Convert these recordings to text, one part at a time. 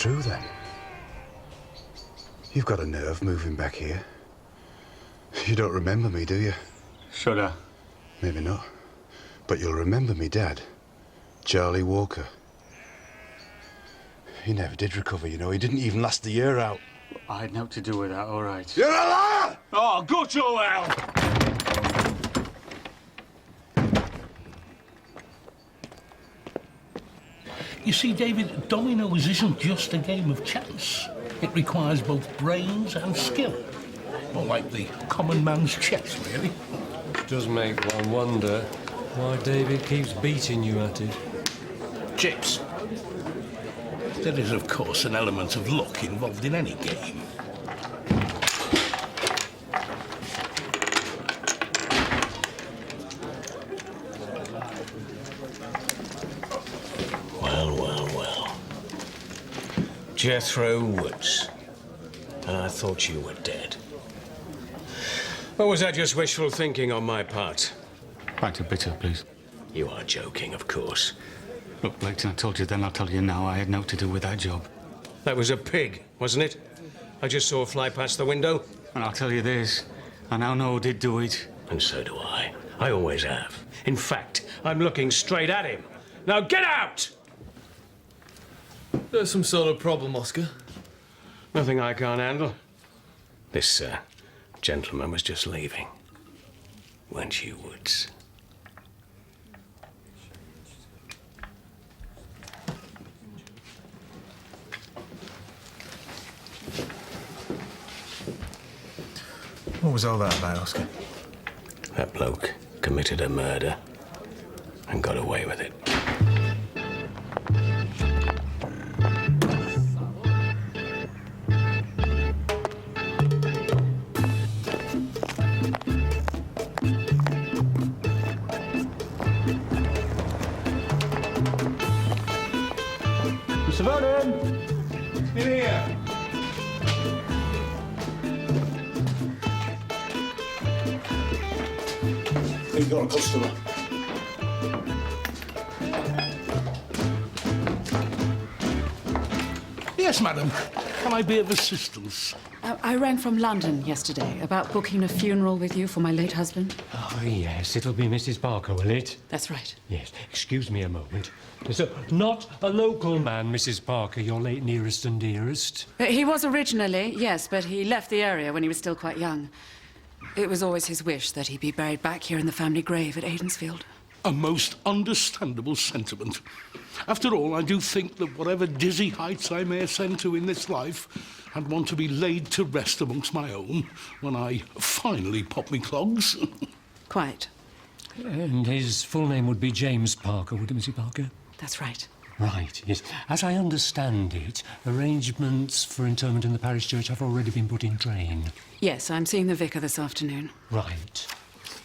true then. You've got a nerve moving back here. You don't remember me, do you? Should I? Maybe not. But you'll remember me, Dad. Charlie Walker. He never did recover, you know. He didn't even last the year out. I had naught to do with that, all right. You're a liar! Oh, go to hell! You see, David, dominoes isn't just a game of chance. It requires both brains and skill. More like the common man's chess, really. It does make one wonder why David keeps beating you at it. Chips. There is, of course, an element of luck involved in any game. Well. Jethro Woods. And I thought you were dead. Or was that just wishful thinking on my part? Back to bitter, please. You are joking, of course. Look, Blaketon, I told you then, I'll tell you now, I had naught to do with that job. That was a pig, wasn't it? I just saw it fly past the window. And I'll tell you this, I now know who did do it. And so do I. I always have. In fact, I'm looking straight at him. Now get out! There's some sort of problem, Oscar. Nothing I can't handle. This, gentleman was just leaving. Weren't you, Woods? What was all that about, Oscar? That bloke committed a murder and got away with it. Mr. Vernon! In here! You've got a customer. Yes, madam. Can I be of assistance? I rang from London yesterday about booking a funeral with you for my late husband. Oh, yes, it'll be Mrs. Parker, will it? That's right. Yes, excuse me a moment. So, not a local man, Mrs. Parker, your late nearest and dearest? He was originally, yes, but he left the area when he was still quite young. It was always his wish that he be buried back here in the family grave at Aidensfield. A most understandable sentiment. After all, I do think that whatever dizzy heights I may ascend to in this life, I'd want to be laid to rest amongst my own when I finally pop me clogs. Quite. And his full name would be James Parker, would it, Mrs. Parker? That's right. Right, yes. As I understand it, arrangements for interment in the parish church have already been put in train. Yes, I'm seeing the vicar this afternoon. Right.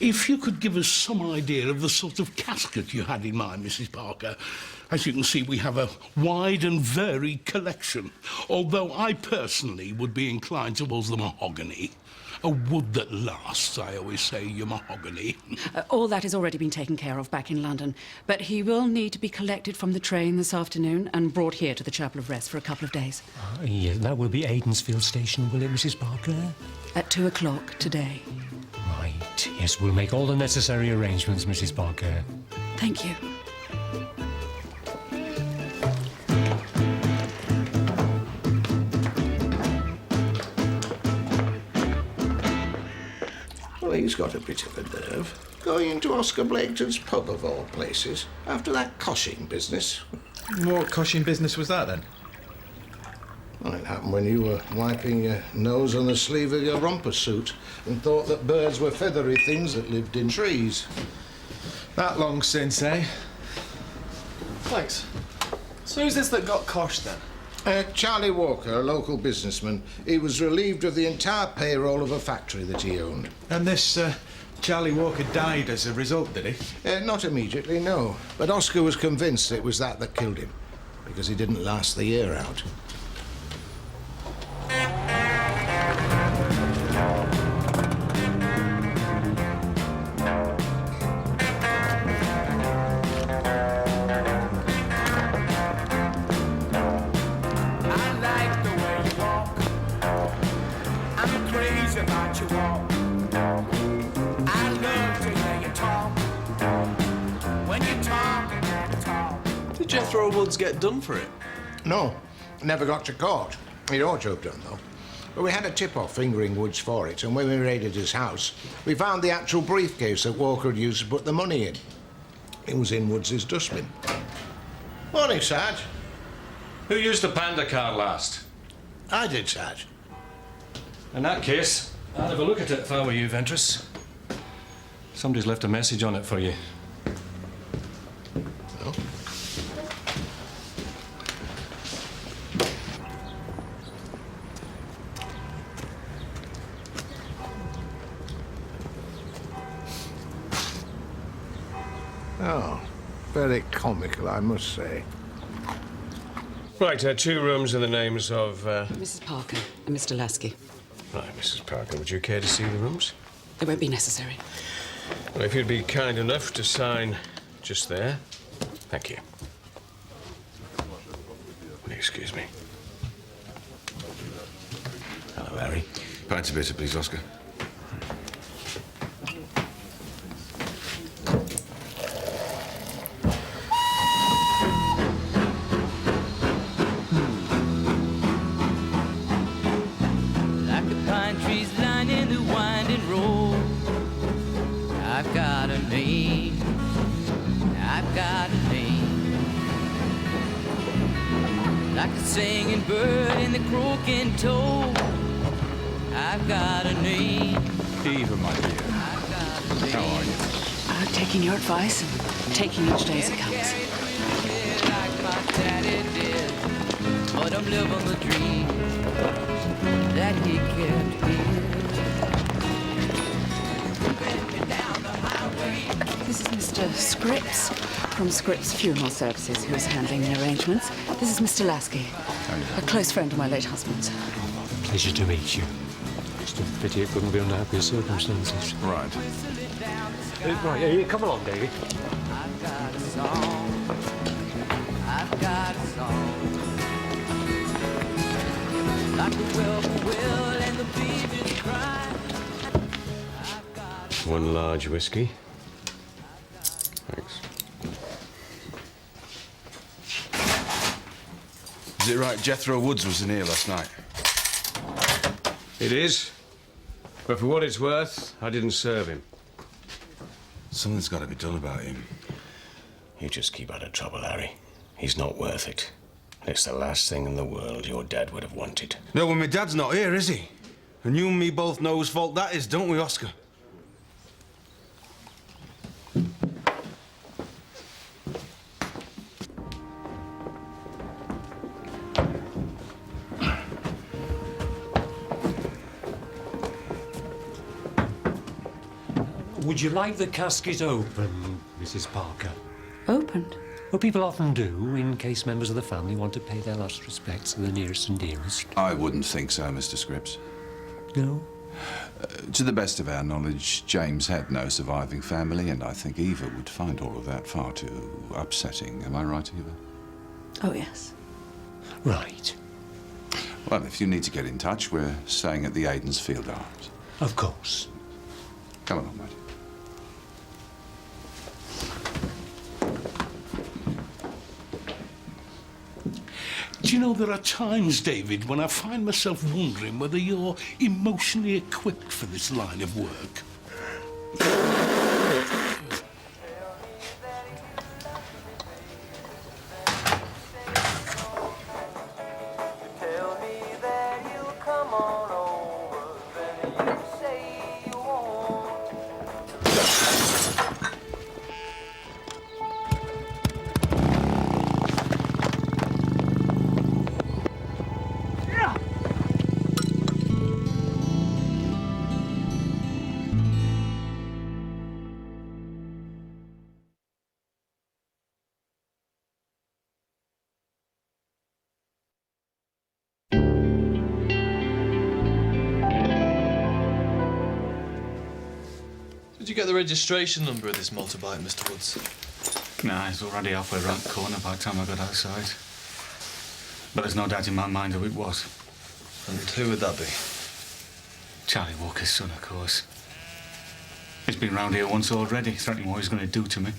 If you could give us some idea of the sort of casket you had in mind, Mrs. Parker. As you can see, we have a wide and varied collection, although I personally would be inclined towards the mahogany. A wood that lasts, I always say, your mahogany. All that has already been taken care of back in London, but he will need to be collected from the train this afternoon and brought here to the Chapel of Rest for a couple of days. Yes, that will be Aidensfield Station, will it, Mrs. Parker? At 2 o'clock today. Right, yes, we'll make all the necessary arrangements, Mrs. Parker. Thank you. Well, he's got a bit of a nerve. Going into Oscar Blaketon's pub, of all places, after that Coshing business. What Coshing business was that, then? Well, it happened when you were wiping your nose on the sleeve of your romper suit and thought that birds were feathery things that lived in trees. That long since, eh? Thanks. So who's this that got Kosh, then? Charlie Walker, a local businessman. He was relieved of the entire payroll of a factory that he owned. And this, Charlie Walker died as a result, did he? Not immediately, no. But Oscar was convinced it was that killed him, because he didn't last the year out. I things about you all. I love to hear you talk. When you talk. Did Jethro Woods get done for it? No, never got to court. He'd ought to have done, though. But we had a tip-off fingering Woods for it, and when we raided his house, we found the actual briefcase that Walker had used to put the money in. It was in Woods' dustbin. Morning, Sarge. Who used the Panda card last? I did, Sarge. In that case, I'd have a look at it if I were you, Ventress. Somebody's left a message on it for you. No? Oh, very comical, I must say. Right, 2 rooms in the names of... Mrs. Parker and Mr. Lasky. Right, Mrs. Parker, would you care to see the rooms? It won't be necessary. Well, if you'd be kind enough to sign just there. Thank you. Excuse me. Hello, Harry. Pints of bitter, please, Oscar. Like the pine trees lining the winding road. I've got a name. I've got a name. Like the singing bird and the croaking toad. I've got a name. Eva, my dear. I've got a name. How are you? Taking your advice and taking each day as it comes. Like my daddy did. But I'm living the dream that he kept here. This is Mr. Scripps from Scripps Funeral Services, who is handling the arrangements. This is Mr. Lasky, a close friend of my late husband's. Pleasure to meet you. Just a pity it couldn't be under happier circumstances. Right. Right, come along, Davy. I've got a song. I've got a song. Like the whippoorwill and the beavers cry. One large whiskey. Thanks. Is it right Jethro Woods was in here last night? It is. But for what it's worth, I didn't serve him. Something's got to be done about him. You just keep out of trouble, Harry. He's not worth it. It's the last thing in the world your dad would have wanted. No, well, my dad's not here, is he? And you and me both know whose fault that is, don't we, Oscar? Would you like the casket open, Mrs. Parker? Opened? Well, people often do, in case members of the family want to pay their last respects to the nearest and dearest. I wouldn't think so, Mr. Scripps. No? To the best of our knowledge, James had no surviving family, and I think Eva would find all of that far too upsetting. Am I right, Eva? Oh, yes. Right. Well, if you need to get in touch, we're staying at the Aiden's Field Arms. Of course. Come along, mate. Do you know, there are times, David, when I find myself wondering whether you're emotionally equipped for this line of work. Did you get the registration number of this motorbike, Mr. Woods? Nah, it's already halfway round the corner by the time I got outside. But there's no doubt in my mind who it was. And who would that be? Charlie Walker's son, of course. He's been round here once already, threatening what he's going to do to me.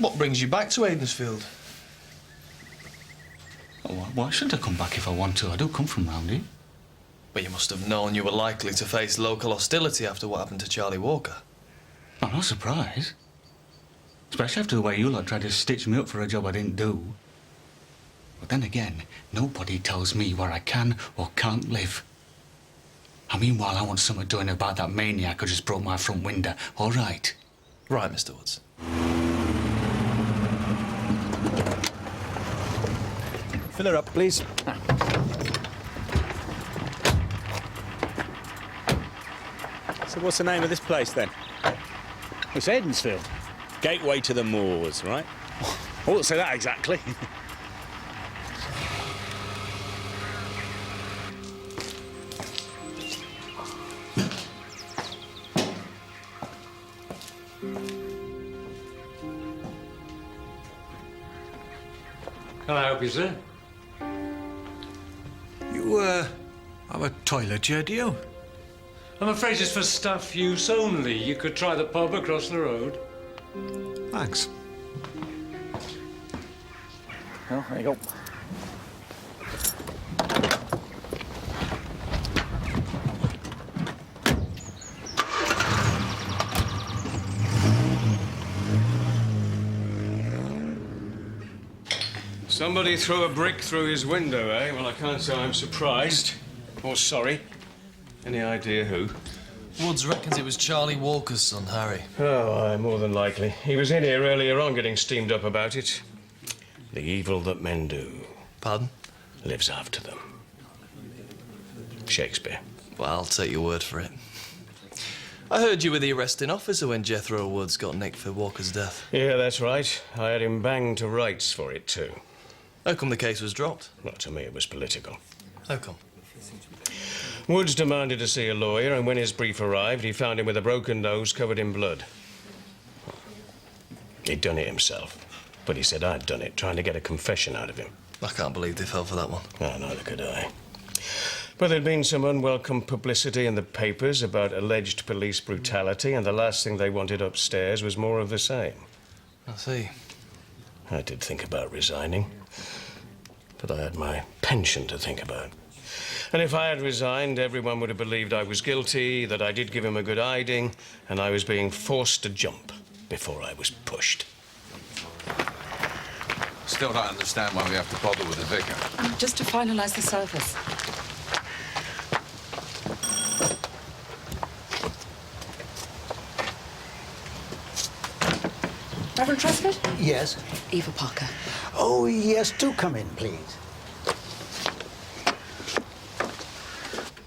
What brings you back to Aidensfield? Oh, why shouldn't I come back if I want to? I do come from round here. But you must have known you were likely to face local hostility after what happened to Charlie Walker. I'm not surprised. Especially after the way you lot tried to stitch me up for a job I didn't do. But then again, nobody tells me where I can or can't live. I mean, while I want something doing about that maniac who just broke my front window, all right? Right, Mr. Woods. Fill her up, please. So what's the name of this place, then? It's Aidensfield. Gateway to the moors, right? I wouldn't say that exactly. Can I help you, sir? You, have a toilet here, do you? I'm afraid it's for staff use only. You could try the pub across the road. Thanks. Well, there you go. Somebody threw a brick through his window, eh? Well, I can't say I'm surprised. Or sorry. Any idea who? Woods reckons it was Charlie Walker's son, Harry. Oh, aye, more than likely. He was in here earlier on getting steamed up about it. The evil that men do. Pardon? Lives after them. Shakespeare. Well, I'll take your word for it. I heard you were the arresting officer when Jethro Woods got nicked for Walker's death. Yeah, that's right. I had him banged to rights for it, too. How come the case was dropped? Well, to me, it was political. How come? Woods demanded to see a lawyer, and when his brief arrived, he found him with a broken nose covered in blood. He'd done it himself, but he said I'd done it, trying to get a confession out of him. I can't believe they fell for that one. No, neither could I. But there'd been some unwelcome publicity in the papers about alleged police brutality, and the last thing they wanted upstairs was more of the same. I see. I did think about resigning, but I had my pension to think about. And if I had resigned, everyone would have believed I was guilty, that I did give him a good hiding, and I was being forced to jump before I was pushed. Still don't understand why we have to bother with the vicar. Just to finalise the surface. Reverend Truscott? Yes? Eva Parker. Oh, yes, do come in, please.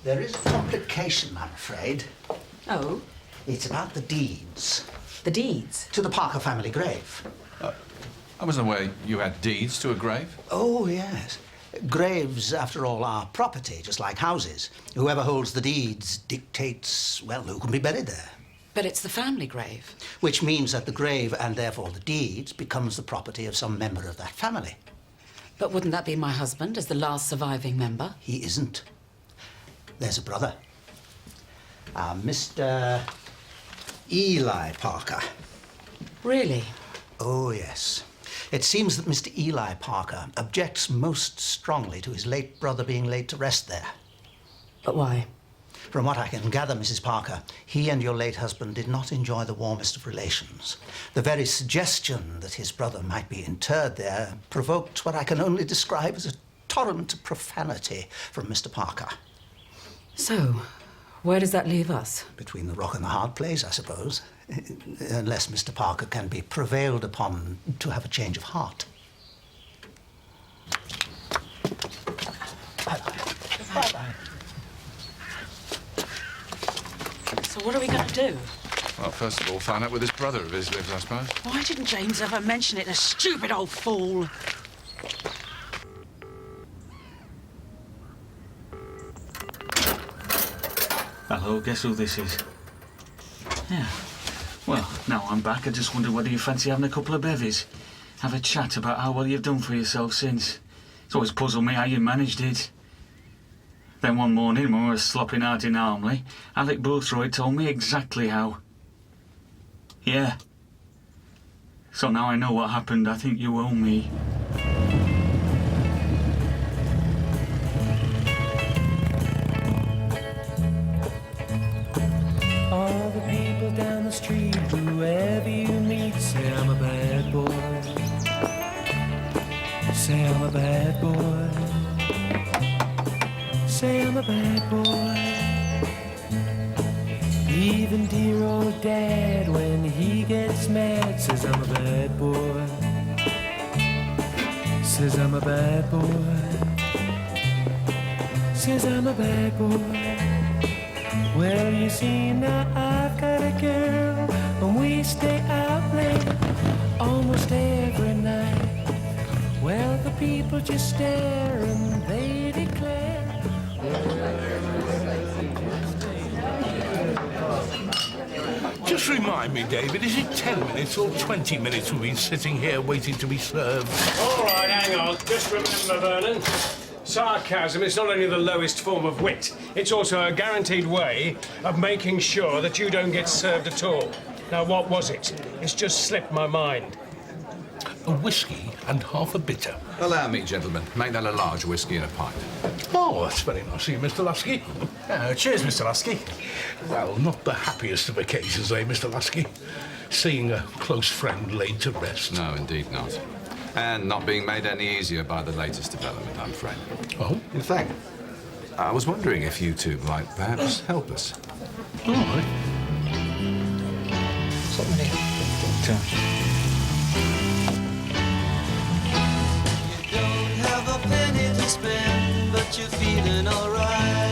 There is a complication, I'm afraid. Oh? It's about the deeds. The deeds? To the Parker family grave. I wasn't aware you had deeds to a grave. Oh, yes. Graves, after all, are property, just like houses. Whoever holds the deeds dictates, well, who can be buried there. But it's the family grave. Which means that the grave, and therefore the deeds, becomes the property of some member of that family. But wouldn't that be my husband as the last surviving member? He isn't. There's a brother. Mr. Eli Parker. Really? Oh, yes. It seems that Mr. Eli Parker objects most strongly to his late brother being laid to rest there. But why? From what I can gather, Mrs. Parker, he and your late husband did not enjoy the warmest of relations. The very suggestion that his brother might be interred there provoked what I can only describe as a torrent of profanity from Mr. Parker. So, where does that leave us? Between the rock and the hard place, I suppose. Unless Mr. Parker can be prevailed upon to have a change of heart. Bye-bye. So what are we going to do? Well, first of all, find out where this brother of his lives, I suppose. Why didn't James ever mention it, the stupid old fool? Hello, guess who this is? Yeah. Well, now I'm back, I just wondered whether you fancy having a couple of bevies. Have a chat about how well you've done for yourself since. It's always puzzled me how you managed it. Then one morning, when we were slopping out in Armley, Alec Boothroyd told me exactly how. Yeah. So now I know what happened. I think you owe me. All the people down the street, whoever you meet, say I'm a bad boy. Say I'm a bad boy. Say I'm a bad boy. Even dear old dad, when he gets mad, says I'm a bad boy. Says I'm a bad boy. Says I'm a bad boy. Well, you see, now I've got a girl, and we stay out late almost every night. Well, the people just stare and they declare. Just remind me, David, is it 10 minutes or 20 minutes we've been sitting here waiting to be served? All right, hang on. Just remember, Vernon, sarcasm is not only the lowest form of wit, it's also a guaranteed way of making sure that you don't get served at all. Now, what was it? It's just slipped my mind. A whiskey and half a bitter. Allow me, gentlemen. Make that a large whiskey and a pint. Oh, that's very nice of you, Mr. Lasky. Cheers, Mr. Lasky. Well, not the happiest of occasions, eh, Mr. Lasky? Seeing a close friend laid to rest. No, indeed not. And not being made any easier by the latest development, I'm afraid. Oh? In fact, I was wondering if you two might perhaps help us. All right. Something here. Have a penny to spend, but you're feeling alright.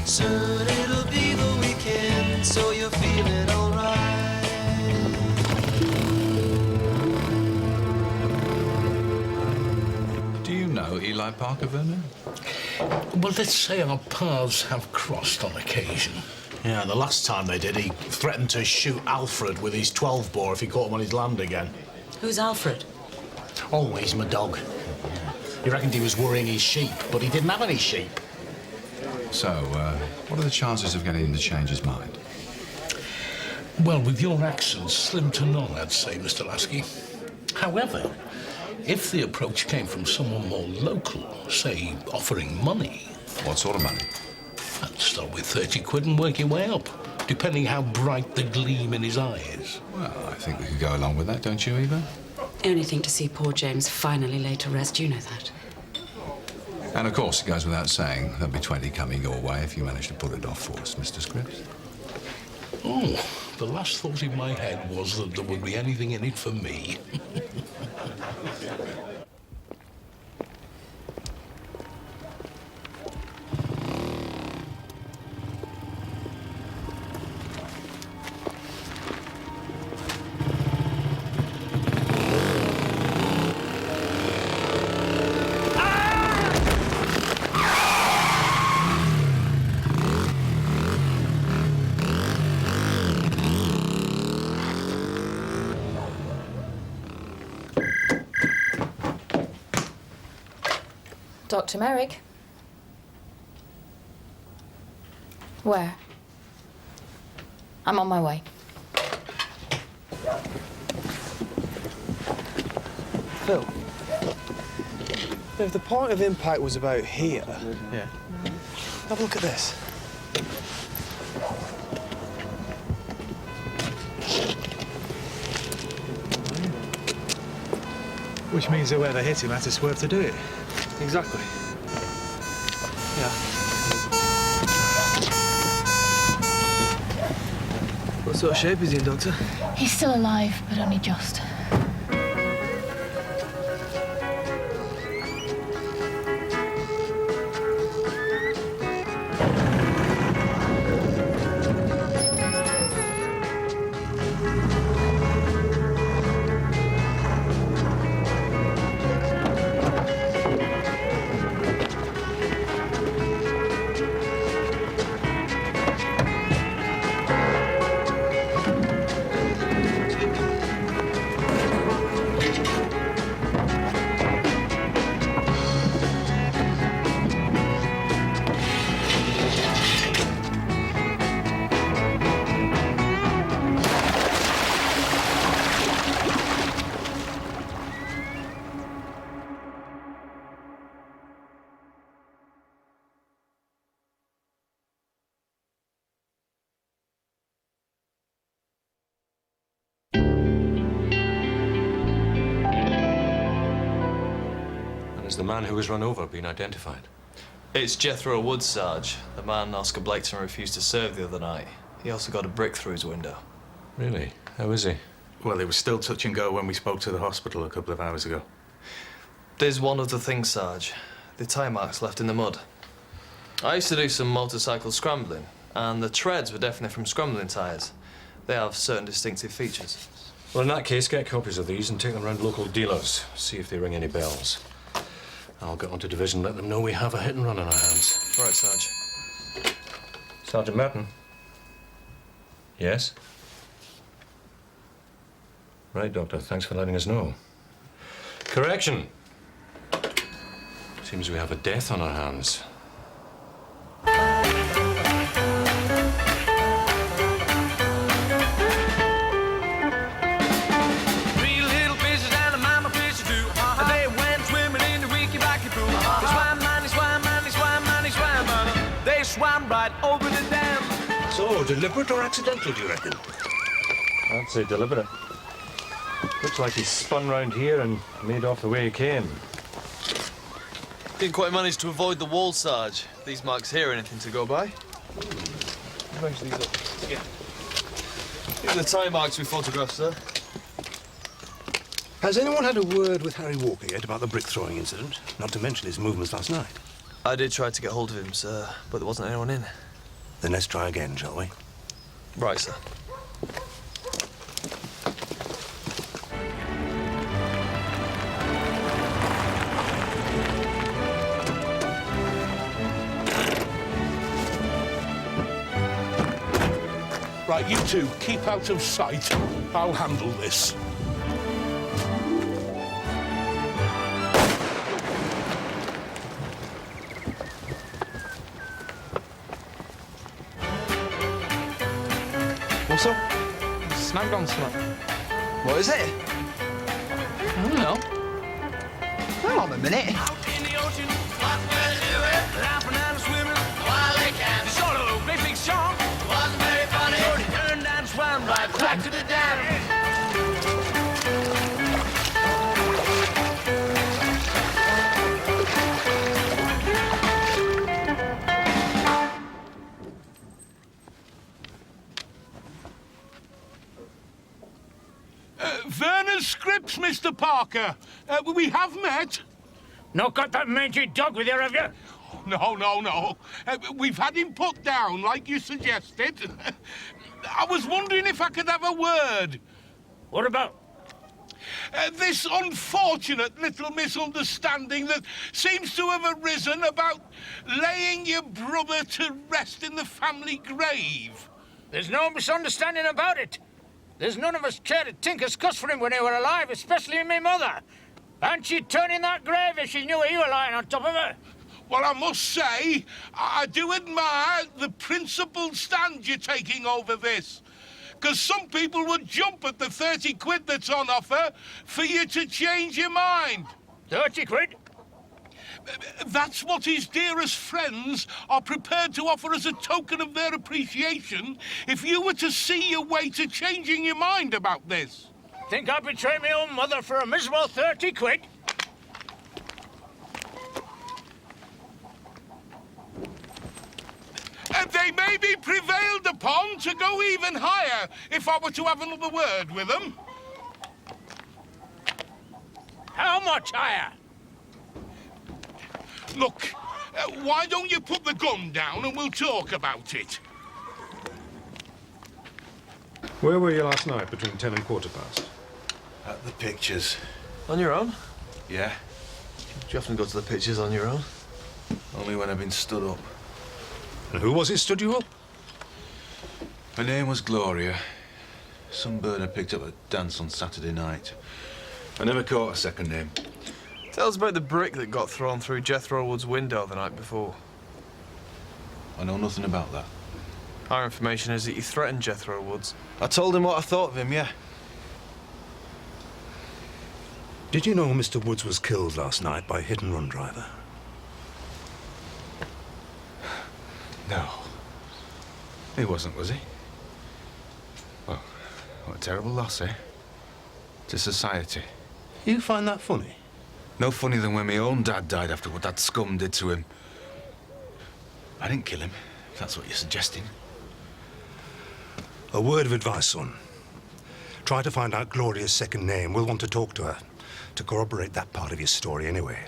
Soon it'll be the weekend, so you're feeling alright. Do you know Eli Parker, Vernon? Well, let's say our paths have crossed on occasion. Yeah, the last time they did, he threatened to shoot Alfred with his 12-bore if he caught him on his land again. Who's Alfred? Oh, he's my dog. He reckoned he was worrying his sheep, but he didn't have any sheep. So, what are the chances of getting him to change his mind? Well, with your accent, slim to none, I'd say, Mr. Lasky. However, if the approach came from someone more local, say, offering money... What sort of money? I'd start with 30 quid and work your way up, depending how bright the gleam in his eye is. Well, I think we could go along with that, don't you, Eva? Anything to see poor James finally laid to rest, you know that. And of course, it goes without saying, there'll be 20 coming your way if you manage to pull it off for us, Mr. Scripps. Oh, the last thought in my head was that there would be anything in it for me. Dr. Merrick? Where? I'm on my way. Phil, if the point of impact was about here, yeah. Have a look at this. Which means whoever hit him had to swerve to do it. Exactly. Yeah. What sort of shape is he in, Doctor? He's still alive, but only just. Has the man who was run over been identified? It's Jethro Woods, Sarge. The man Oscar Blakeson refused to serve the other night. He also got a brick through his window. Really? How is he? Well, it was still touch and go when we spoke to the hospital a couple of hours ago. There's one other thing, Sarge. The tyre marks left in the mud. I used to do some motorcycle scrambling, and the treads were definitely from scrambling tyres. They have certain distinctive features. Well, in that case, get copies of these and take them around local dealers. See if they ring any bells. I'll get onto division and let them know we have a hit and run on our hands. Right, Sarge. Sergeant Merton? Yes? Right, Doctor. Thanks for letting us know. Correction. Seems we have a death on our hands. Swam right over the dam. So, deliberate or accidental, do you reckon? I'd say deliberate. Looks like he spun round here and made off the way he came. Didn't quite manage to avoid the wall, Sarge. These marks here are anything to go by. Measure these up. Yeah. These are the tyre marks we photographed, sir. Has anyone had a word with Harry Walker yet about the brick-throwing incident? Not to mention his movements last night. I did try to get hold of him, sir, but there wasn't anyone in. Then let's try again, shall we? Right, sir. Right, you two, keep out of sight. I'll handle this. What's up? Snagged on something. What is it? I don't know. Hang on a minute. Out in the ocean, what will do it? Laughing and swimming while they can. Solo, great big shark. Wasn't very funny. So he turned and swam right back to the dam. Vernon Scripps, Mr. Parker. We have met. Not got that mangy dog with you, have you? No. We've had him put down, like you suggested. I was wondering if I could have a word. What about? This unfortunate little misunderstanding that seems to have arisen about laying your brother to rest in the family grave. There's no misunderstanding about it. There's none of us cared a tinker's cuss for him when he were alive, especially me mother. And she'd turn in that grave if she knew you were lying on top of her. Well, I must say, I do admire the principled stand you're taking over this. Because some people would jump at the 30 quid that's on offer for you to change your mind. 30 quid? That's what his dearest friends are prepared to offer as a token of their appreciation if you were to see your way to changing your mind about this. Think I'd betray my own mother for a miserable 30 quid? They may be prevailed upon to go even higher if I were to have another word with them. How much higher? Look, why don't you put the gun down and we'll talk about it? Where were you last night between 10 and quarter past? At the pictures. On your own? Yeah. Do you often go to the pictures on your own? Only when I've been stood up. And who was it stood you up? Her name was Gloria. Some bird I picked up at a dance on Saturday night. I never caught a second name. Tell us about the brick that got thrown through Jethro Wood's window the night before. I know nothing about that. Our information is that you threatened Jethro Woods. I told him what I thought of him, yeah. Did you know Mr. Woods was killed last night by a hit-and-run driver? No. He wasn't, was he? Well, what a terrible loss, eh? To society. You find that funny? No funnier than when my own dad died after what that scum did to him. I didn't kill him, if that's what you're suggesting. A word of advice, son. Try to find out Gloria's second name. We'll want to talk to her to corroborate that part of your story anyway.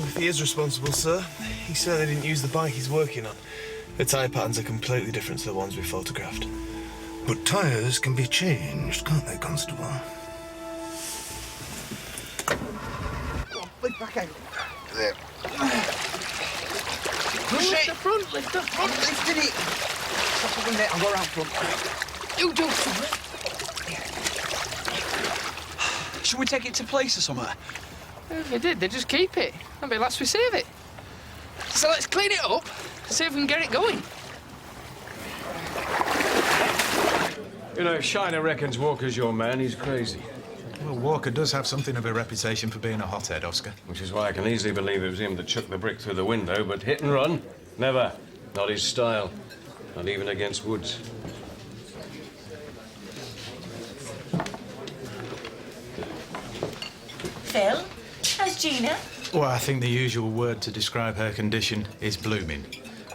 If he is responsible, sir, he certainly didn't use the bike he's working on. The tyre patterns are completely different to the ones we photographed. But tyres can be changed, can't they, Constable? Lift back out. There. Push it. The front, lift the front. Lifted it. Stop up in there, I'll go around front. You do something. Should we take it to police or somewhere? If they did, they'd just keep it. That'd be the last we see of it. So let's clean it up, see if we can get it going. You know, if Shiner reckons Walker's your man, he's crazy. Well, Walker does have something of a reputation for being a hothead, Oscar. Which is why I can easily believe it was him that chucked the brick through the window, but hit and run? Never. Not his style. Not even against Woods. Phil, how's Gina? Well, I think the usual word to describe her condition is blooming.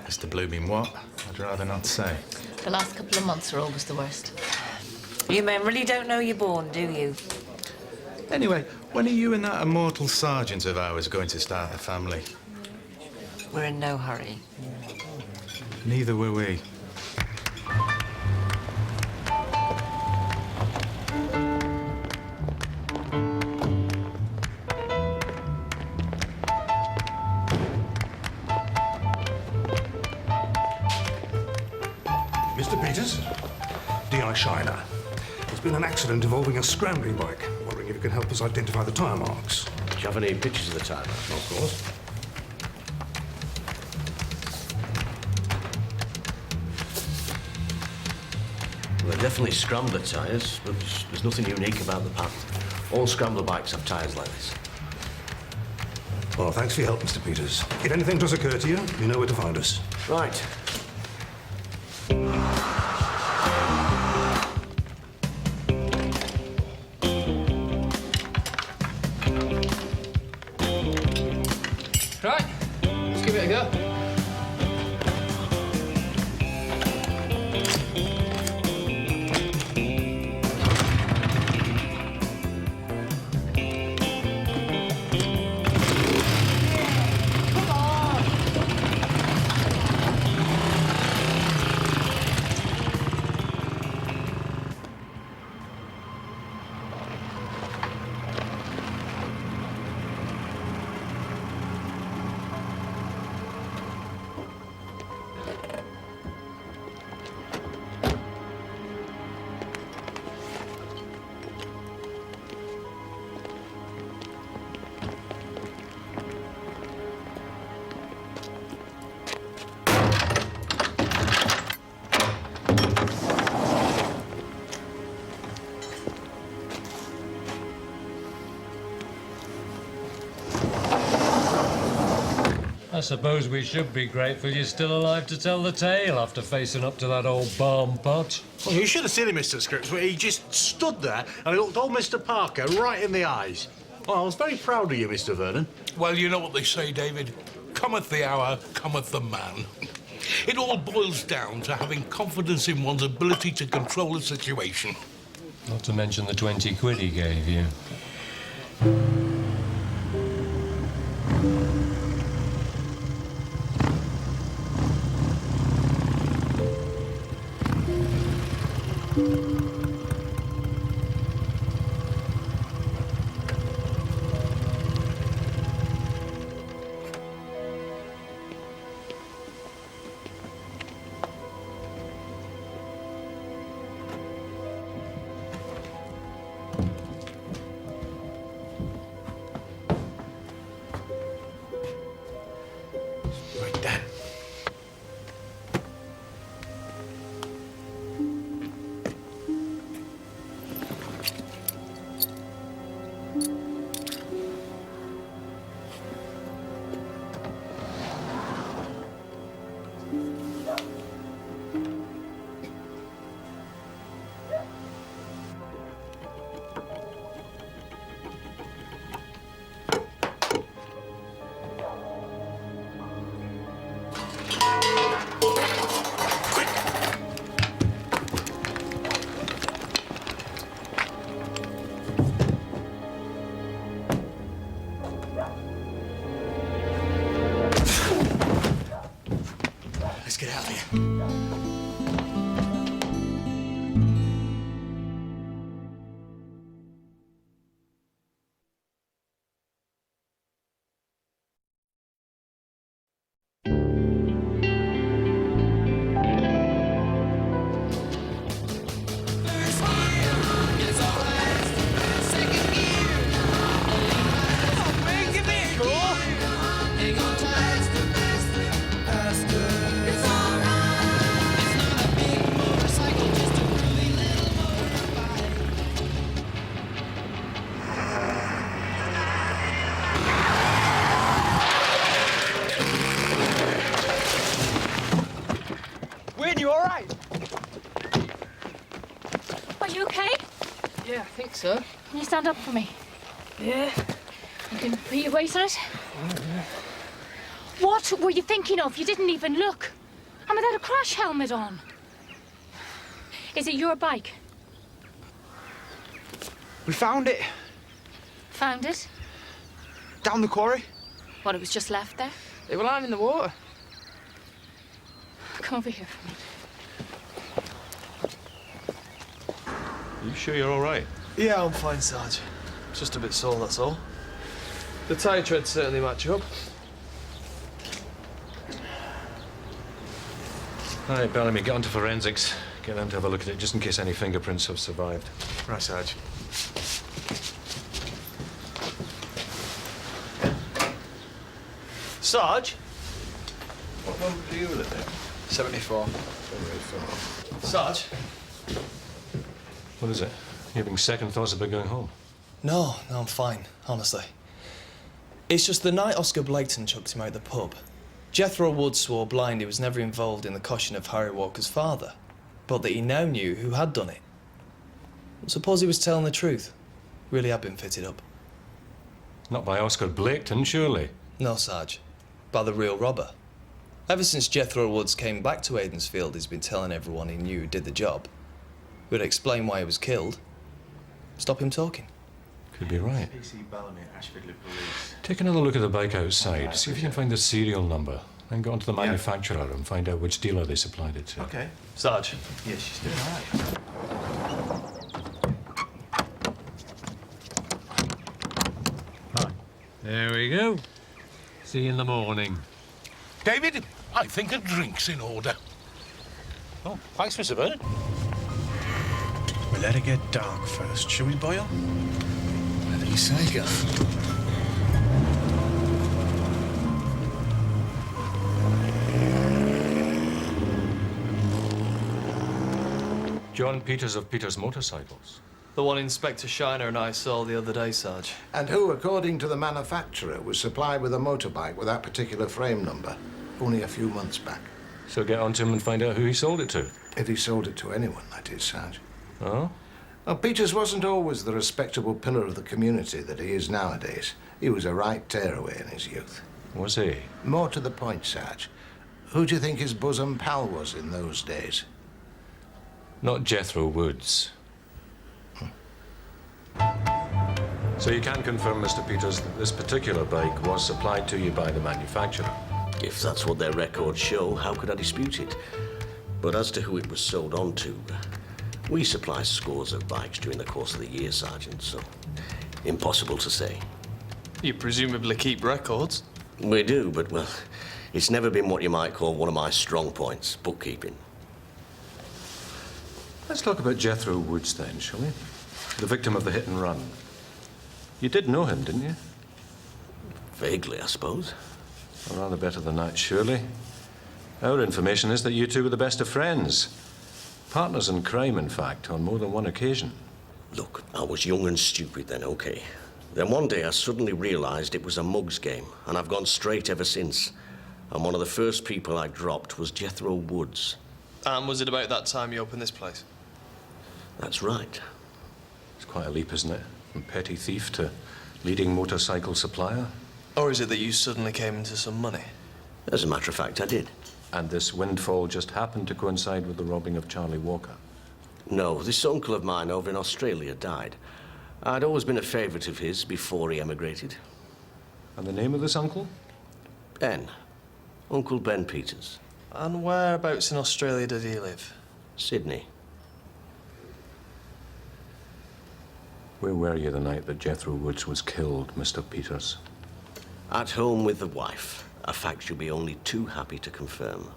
As to blooming what, I'd rather not say. The last couple of months are always the worst. You men really don't know you're born, do you? Anyway, when are you and that immortal sergeant of ours going to start a family? We're in no hurry. Neither were we. Mr. Peters? D.I. Shiner. There's been an accident involving a scrambling bike. Wondering if you can help us identify the tyre marks. Do you have any pictures of the tyre marks? Of course. Well, they're definitely scrambler tyres, but there's nothing unique about the pattern. All scrambler bikes have tyres like this. Well, thanks for your help, Mr. Peters. If anything does occur to you, you know where to find us. Right. Right, let's give it a go. I suppose we should be grateful you're still alive to tell the tale after facing up to that old barn pot. Well, you should have seen him, Mr. Scripps, where he just stood there and he looked old Mr. Parker right in the eyes. Well, I was very proud of you, Mr. Vernon. Well, you know what they say, David. Cometh the hour, cometh the man. It all boils down to having confidence in one's ability to control a situation. Not to mention the 20 quid he gave you. Right there. Let's get out of here. Wayne, you all right? Are you okay? Yeah, I think so. Can you stand up for me? Yeah. You can put your weight on it? What were you thinking of? You didn't even look. And without a crash helmet on. Is it your bike? We found it. Found it? Down the quarry. What, it was just left there? They were lying in the water. Come over here for me. You sure you're all right? Yeah, I'm fine, Sarge. Just a bit sore, that's all. The tyre treads certainly match up. All right, Bellamy, get on to forensics. Get them to have a look at it, just in case any fingerprints have survived. Right, Sarge. Sarge? What number do you live in? 74. Sarge? What is it? You having second thoughts about going home? No, I'm fine, honestly. It's just the night Oscar Blaketon chucked him out the pub. Jethro Wood swore blind he was never involved in the caution of Harry Walker's father, but that he now knew who had done it. Suppose he was telling the truth. Really had been fitted up. Not by Oscar Blaketon, surely. No, Sarge. By the real robber. Ever since Jethro Woods came back to Aidensfield, he's been telling everyone he knew who did the job. Would explain why he was killed. Stop him talking. Could be right. PC Bellamy, Ashford Police. Take another look at the bike outside. See if you can find the serial number. Then go on to the manufacturer and find out which dealer they supplied it to. Okay. Sarge. Yes, she's doing all right. There we go. See you in the morning. David, I think a drink's in order. Oh, thanks, Mr. Bernard. We'll let it get dark first, shall we, Boyle? Whatever you say, Guff. John Peters of Peters Motorcycles. The one Inspector Shiner and I saw the other day, Sarge. And who, according to the manufacturer, was supplied with a motorbike with that particular frame number only a few months back. So get on to him and find out who he sold it to. If he sold it to anyone, that is, Sarge. Oh? Well, Peters wasn't always the respectable pillar of the community that he is nowadays. He was a right tearaway in his youth. Was he? More to the point, Sarge. Who do you think his bosom pal was in those days? Not Jethro Woods. So you can confirm, Mr. Peters, that this particular bike was supplied to you by the manufacturer? If that's what their records show, how could I dispute it? But as to who it was sold on to, we supply scores of bikes during the course of the year, Sergeant, so impossible to say. You presumably keep records? We do, but, well, it's never been what you might call one of my strong points, bookkeeping. Let's talk about Jethro Woods then, shall we? The victim of the hit and run. You did know him, didn't you? Vaguely, I suppose. Well, rather better than that, surely. Our information is that you two were the best of friends. Partners in crime, in fact, on more than one occasion. Look, I was young and stupid then, okay. Then one day I suddenly realized it was a mug's game, and I've gone straight ever since. And one of the first people I dropped was Jethro Woods. And was it about that time you opened this place? That's right. It's quite a leap, isn't it? From petty thief to leading motorcycle supplier. Or is it that you suddenly came into some money? As a matter of fact, I did. And this windfall just happened to coincide with the robbing of Charlie Walker? No, this uncle of mine over in Australia died. I'd always been a favourite of his before he emigrated. And the name of this uncle? Ben. Uncle Ben Peters. And whereabouts in Australia did he live? Sydney. Where were you the night that Jethro Woods was killed, Mr. Peters? At home with the wife. A fact you'll be only too happy to confirm.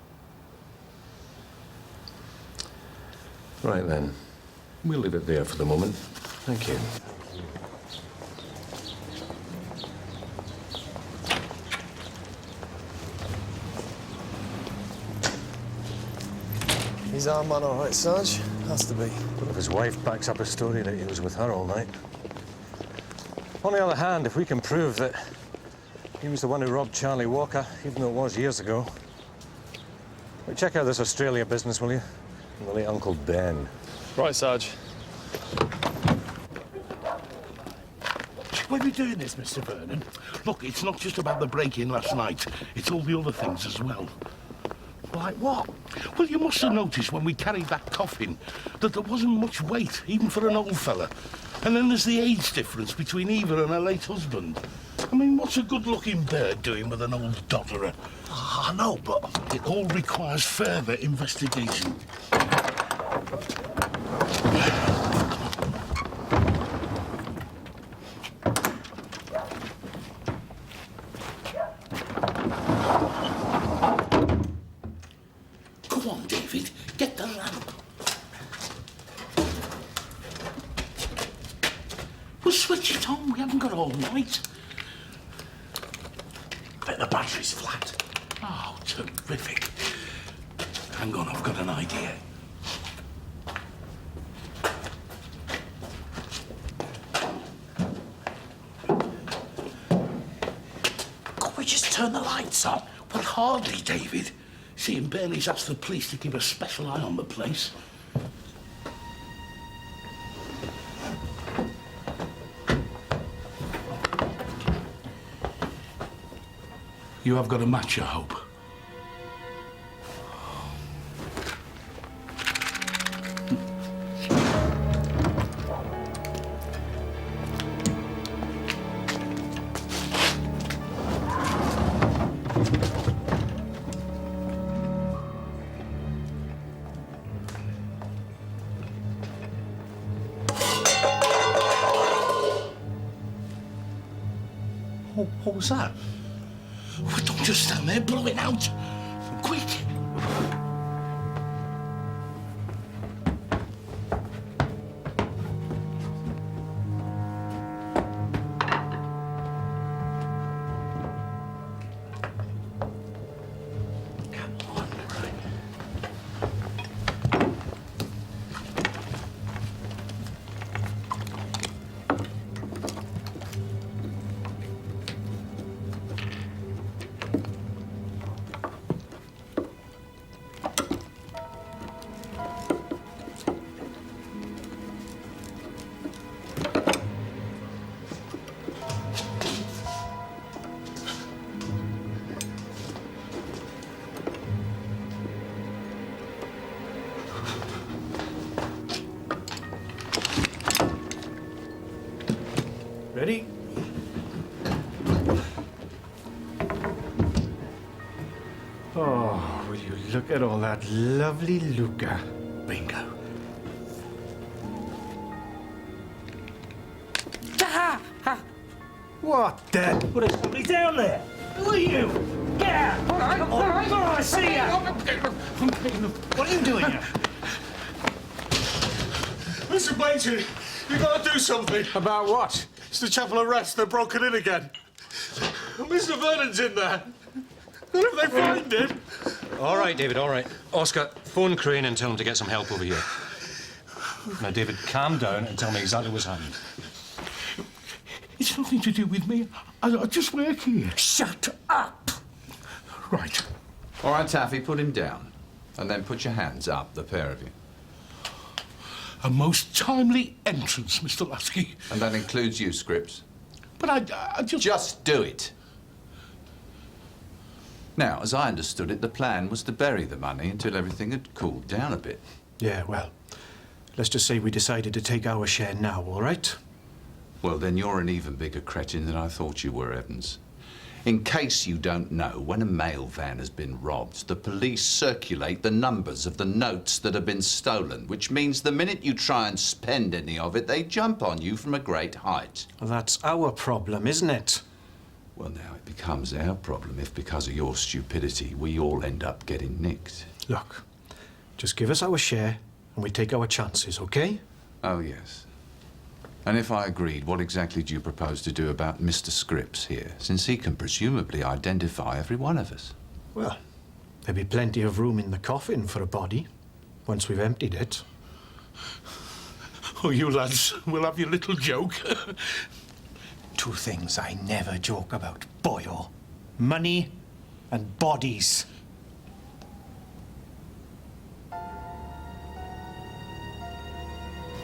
Right then. We'll leave it there for the moment. Thank you. He's our man, all right, Sarge. Has to be. But if his wife backs up his story that he was with her all night. On the other hand, if we can prove that he was the one who robbed Charlie Walker, even though it was years ago. Well, check out this Australia business, will you? And the late Uncle Ben. Right, Sarge. Why are we doing this, Mr. Vernon? Look, it's not just about the break-in last night. It's all the other things as well. Like what? Well, you must have noticed when we carried that coffin that there wasn't much weight, even for an old fella. And then there's the age difference between Eva and her late husband. I mean, what's a good-looking bird doing with an old dodderer? I know, but it all requires further investigation. Go on, David. Get the lamp. We'll switch it on. We haven't got all night. Bet the battery's flat. Oh, terrific. Hang on, I've got an idea. Could we just turn the lights on? Well, hardly, David. Seeing Bernie's asked the police to keep a special eye on the place. You have got a match, I hope. What was that? Well, don't just stand there, blow it out. Quick. Ready? Oh, will you look at all that lovely Luca? Bingo. What the? Well, there's somebody down there. Who are you? Get out! All right, all right. I see ya. What are you doing here? Mr. Blanchard, you gotta do something. About what? It's the chapel arrest. They're broken in again. Mr. Vernon's in there. What if they find him? All right, David, all right. Oscar, phone Crane and tell him to get some help over here. Now, David, calm down and tell me exactly what's happened. It's nothing to do with me. I just work here. Shut up! Right. All right, Taffy, put him down. And then put your hands up, the pair of you. A most timely entrance, Mr. Lasky. And that includes you, Scripps. But I just... Just do it. Now, as I understood it, the plan was to bury the money until everything had cooled down a bit. Yeah, well, let's just say we decided to take our share now, all right? Well, then you're an even bigger cretin than I thought you were, Evans. In case you don't know, when a mail van has been robbed, the police circulate the numbers of the notes that have been stolen, which means the minute you try and spend any of it, they jump on you from a great height. Well, that's our problem, isn't it? Well, now it becomes our problem if, because of your stupidity, we all end up getting nicked. Look, just give us our share and we take our chances, OK? Oh, yes. And if I agreed, what exactly do you propose to do about Mr. Scripps here, since he can presumably identify every one of us? Well, there'll be plenty of room in the coffin for a body, once we've emptied it. Oh, you lads will have your little joke. Two things I never joke about, boyo. Money and bodies.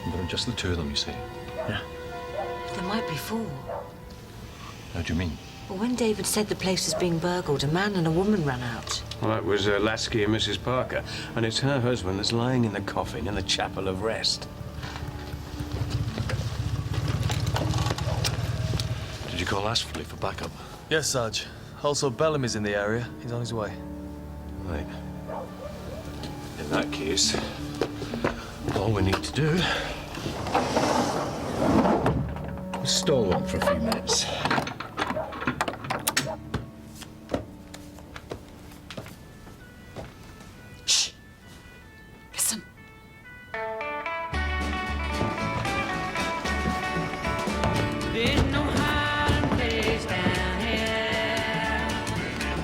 There are just the two of them, you see. Yeah. There might be four. How do you mean? Well, when David said the place was being burgled, a man and a woman ran out. Well, that was Lasky and Mrs. Parker, and it's her husband that's lying in the coffin in the Chapel of Rest. Did you call Astley for backup? Yes, Sarge. Also, Bellamy's in the area. He's on his way. Right. In that case, all we need to do is stall one for a few minutes. Shh! Listen. There's no hiding place down here.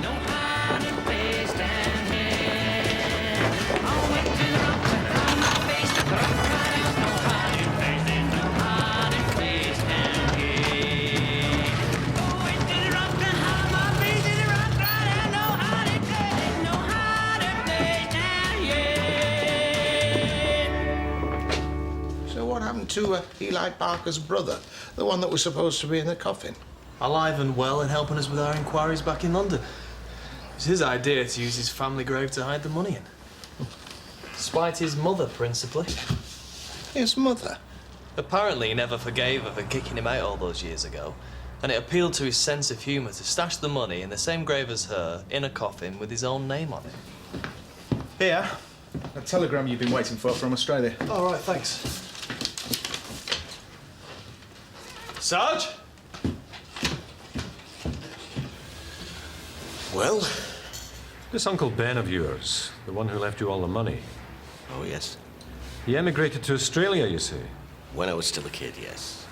No hiding place down here. I went to the rock and found my face. The rock right out. No hiding place. There's no hiding place down here. I went to the rock and hide my face. In the rock right out. No hiding place. There's no hiding place down here. So what happened to Eli Parker's brother? The one that was supposed to be in the coffin? Alive and well and helping us with our inquiries back in London. It was his idea to use his family grave to hide the money in. Spite his mother, principally. His mother? Apparently he never forgave her for kicking him out all those years ago, and it appealed to his sense of humour to stash the money in the same grave as her, in a coffin with his own name on it. Here, a telegram you've been waiting for from Australia. All right, thanks. Sarge? Well? This Uncle Ben of yours, the one who left you all the money. Oh, yes. He emigrated to Australia, you say? When I was still a kid, yes.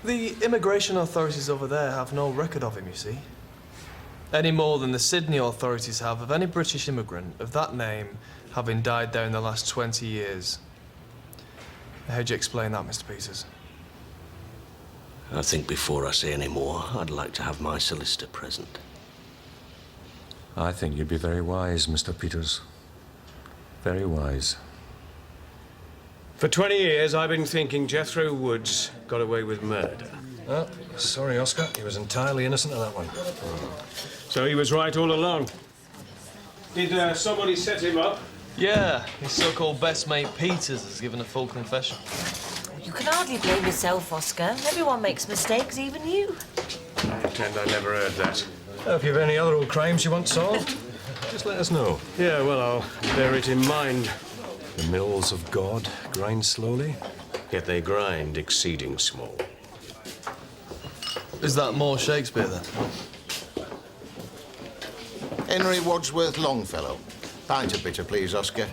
The immigration authorities over there have no record of him, you see. Any more than the Sydney authorities have of any British immigrant of that name having died there in the last 20 years. How do you explain that, Mr. Peters? I think before I say any more, I'd like to have my solicitor present. I think you'd be very wise, Mr. Peters. Very wise. For 20 years, I've been thinking Jethro Woods got away with murder. Oh, sorry, Oscar. He was entirely innocent of that one. So he was right all along. Did somebody set him up? Yeah, his so-called best mate Peters has given a full confession. You can hardly blame yourself, Oscar. Everyone makes mistakes, even you. I pretend I never heard that. If you have any other old crimes you want solved, just let us know. Yeah, well, I'll bear it in mind. The mills of God grind slowly, yet they grind exceeding small. Is that more Shakespeare, then? Henry Wadsworth Longfellow. Pint of bitter, please, Oscar.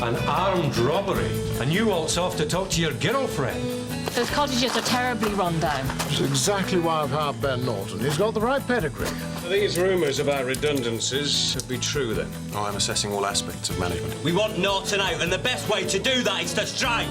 An armed robbery, and you waltz off to talk to your girlfriend. Those cottages are terribly run down. That's exactly why I've hired Ben Norton. He's got the right pedigree. Are these rumours about redundancies to be true, then? I'm assessing all aspects of management. We want Norton out, and the best way to do that is to strike.